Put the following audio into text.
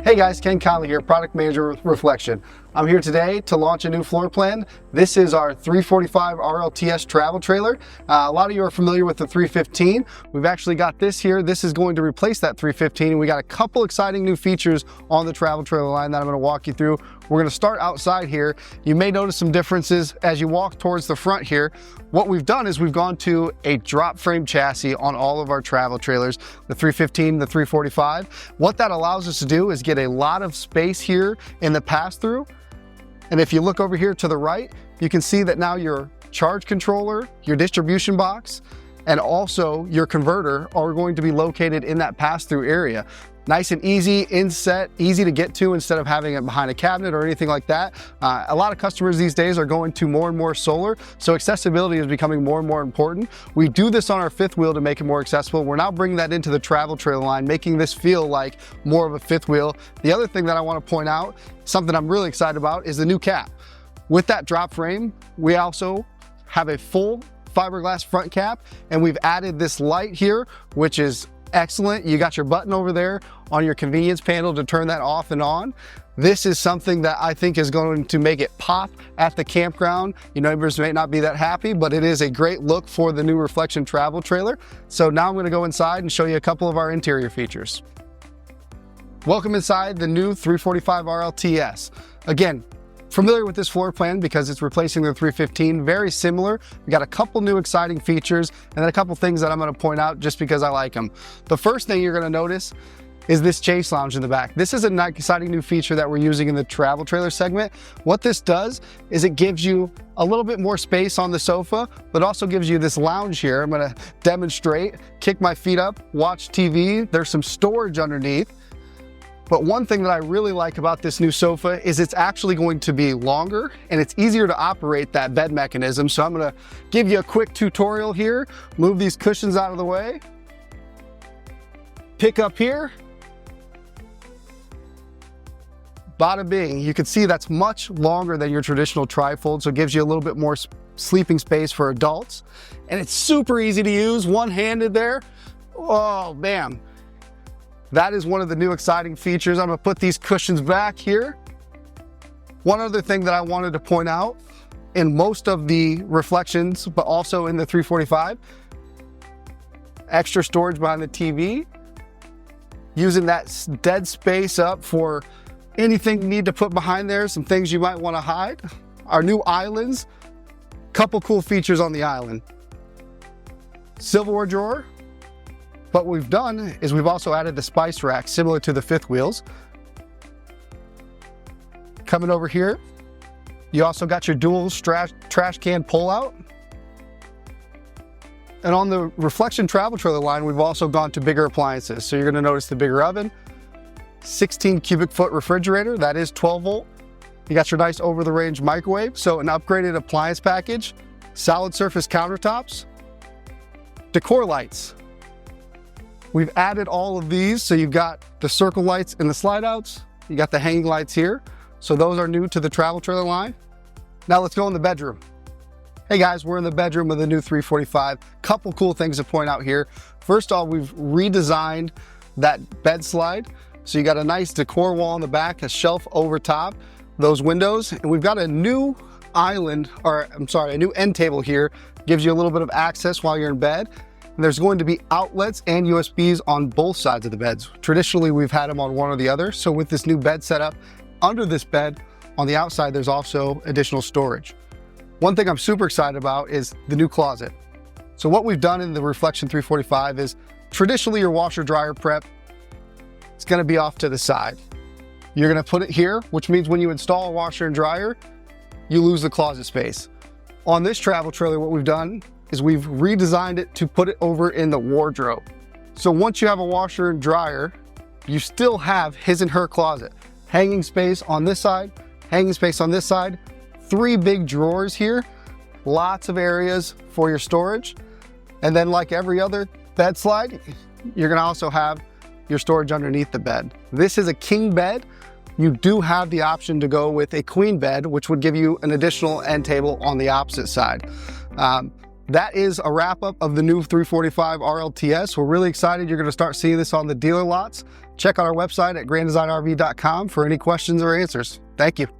Hey guys, Ken Conley here, Product Manager with Reflection. I'm here today to launch a new floor plan. This is our 345 RLTS travel trailer. A lot of you are familiar with the 315. We've actually got this here. This is going to replace that 315, and we got a couple exciting new features on the travel trailer line that I'm going to walk you through. We're going to start outside here. You may notice some differences as you walk towards the front here. What we've done is we've gone to a drop frame chassis on all of our travel trailers, the 315, the 345. What that allows us to do is get a lot of space here in the pass-through. And if you look over here to the right, you can see that now your charge controller, your distribution box, and also your converter are going to be located in that pass-through area. Nice and easy, inset, easy to get to instead of having it behind a cabinet or anything like that. A lot of customers these days are going to more and more solar, so accessibility is becoming more and more important. We do this on our fifth wheel to make it more accessible. We're now bringing that into the travel trailer line, making this feel like more of a fifth wheel. The other thing that I want to point out, something I'm really excited about, is the new cap. With that drop frame, we also have a full fiberglass front cap, and we've added this light here, which is excellent. You got your button over there on your convenience panel to turn that off and on. This is something that I think is going to make it pop at the campground. Your neighbors may not be that happy, but it is a great look for the new Reflection travel trailer. So now I'm going to go inside and show you a couple of our interior features. Welcome inside the new 345 RLTS. Again, familiar with this floor plan because it's replacing the 315, very similar. We got a couple new exciting features and then a couple things that I'm going to point out just because I like them. The first thing you're going to notice is this chase lounge in the back. This is an exciting new feature that we're using in the travel trailer segment. What this does is it gives you a little bit more space on the sofa, but also gives you this lounge here. I'm going to demonstrate, kick my feet up, watch TV. There's some storage underneath. But one thing that I really like about this new sofa is it's actually going to be longer and it's easier to operate that bed mechanism. So I'm gonna give you a quick tutorial here. Move these cushions out of the way. Pick up here. Bada bing. You can see that's much longer than your traditional trifold, so it gives you a little bit more sleeping space for adults. And it's super easy to use, one-handed there. Oh, bam. That is one of the new exciting features. I'm gonna put these cushions back here. One other thing that I wanted to point out, in most of the Reflections, but also in the 345, extra storage behind the TV, using that dead space up for anything you need to put behind there, some things you might wanna hide. Our new islands, couple cool features on the island. Silverware drawer. But what we've done is we've also added the spice rack similar to the fifth wheels. Coming over here, you also got your dual trash can pull out. And on the Reflection travel trailer line, we've also gone to bigger appliances. So you're gonna notice the bigger oven, 16 cubic foot refrigerator, that is 12 volt. You got your nice over the range microwave. So an upgraded appliance package, solid surface countertops, decor lights. We've added all of these, so you've got the circle lights and the slide outs. You got the hanging lights here. So those are new to the travel trailer line. Now let's go in the bedroom. Hey guys, we're in the bedroom of the new 345. Couple cool things to point out here. First off, we've redesigned that bed slide. So you got a nice decor wall in the back, a shelf over top, those windows, and we've got a new island, or I'm sorry, a new end table here. Gives you a little bit of access while you're in bed. And there's going to be outlets and USBs on both sides of the beds. Traditionally, we've had them on one or the other. So with this new bed setup, under this bed, on the outside, there's also additional storage. One thing I'm super excited about is the new closet. So what we've done in the Reflection 345 is traditionally your washer dryer prep, it's gonna be off to the side. You're gonna put it here, which means when you install a washer and dryer, you lose the closet space. On this travel trailer, what we've done is we've redesigned it to put it over in the wardrobe. So once you have a washer and dryer, you still have his and her closet. Hanging space on this side, hanging space on this side, 3 big drawers here, lots of areas for your storage. And then like every other bed slide, you're gonna also have your storage underneath the bed. This is a king bed. You do have the option to go with a queen bed, which would give you an additional end table on the opposite side. that is a wrap up of the new 345 RLTS. We're really excited. You're going to start seeing this on the dealer lots. Check out our website at granddesignrv.com for any questions or answers. Thank you.